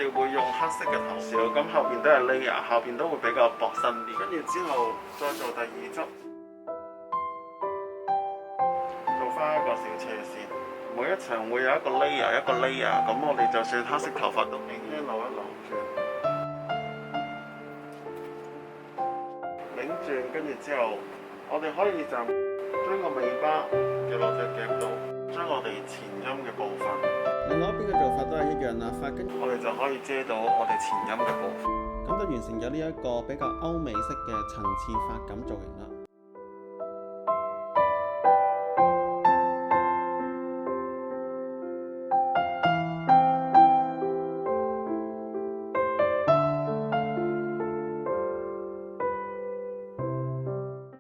哋會用黑色嘅頭飾，咁後邊都係 layer， 後邊都會比較薄身啲。跟住之後再做第二執，做翻一個小斜線。每一層會有一個 layer， 一個 layer， 咁我哋就算黑色頭髮都輕輕扭一扭轉，擰轉，跟住之後，我哋可以就將個尾巴掉落隻夾度，將我哋前音嘅部分。另外一邊嘅做法都係一樣啦，髮根我哋就可以遮到我哋前音嘅部分，咁就完成咗呢一個比較歐美式嘅層次髮感造型啦。